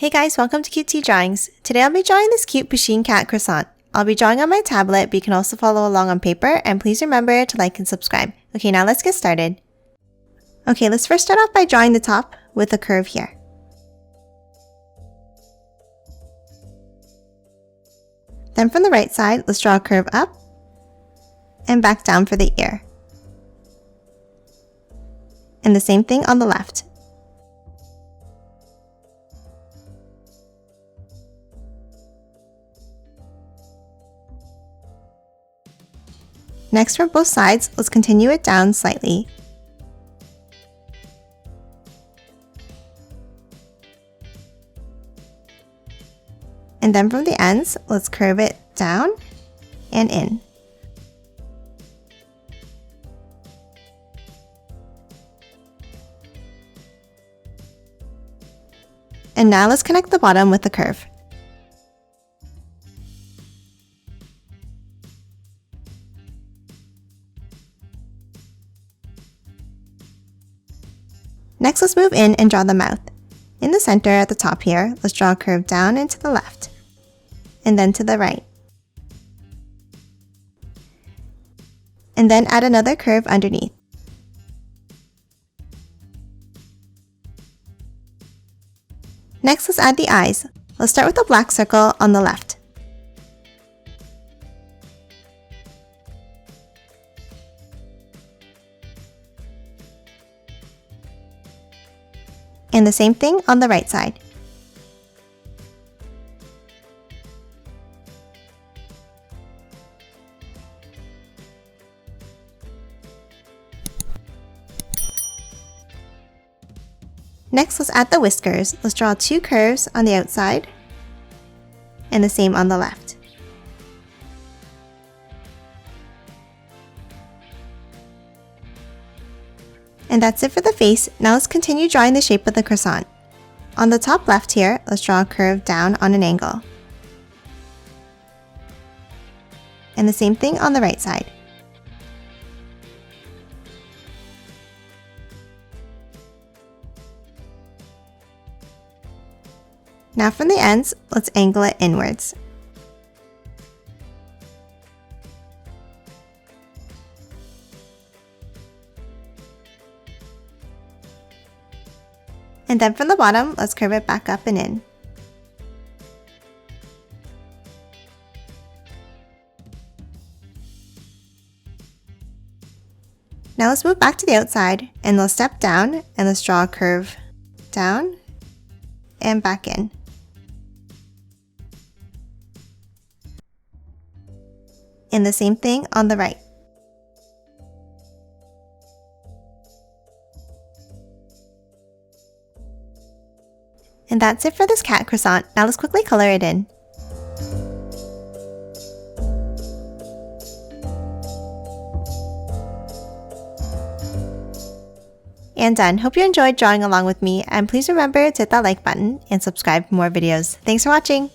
Hey guys, welcome to Cute Tea Drawings. Today I'll be drawing this cute Pusheen Cat Croissant. I'll be drawing on my tablet, but you can also follow along on paper, and please remember to like and subscribe. Okay, now let's get started. Okay, let's first start off by drawing the top with a curve here. Then from the right side, let's draw a curve up and back down for the ear. And the same thing on the left. Next, from both sides, let's continue it down slightly. And then from the ends, let's curve it down and in. And now let's connect the bottom with the curve. Next, let's move in and draw the mouth. In the center at the top here, let's draw a curve down and to the left, and then to the right. And then add another curve underneath. Next, let's add the eyes. Let's start with a black circle on the left. And the same thing on the right side. Next, let's add the whiskers. Let's draw two curves on the outside and the same on the left. And that's it for the face. Now let's continue drawing the shape of the croissant. On the top left here, let's draw a curve down on an angle. And the same thing on the right side. Now from the ends, let's angle it inwards. And then from the bottom, let's curve it back up and in. Now let's move back to the outside, and let's step down, and let's draw a curve down and back in. And the same thing on the right. And that's it for this cat croissant. Now let's quickly color it in. And done. Hope you enjoyed drawing along with me, and please remember to hit that like button and subscribe for more videos. Thanks for watching!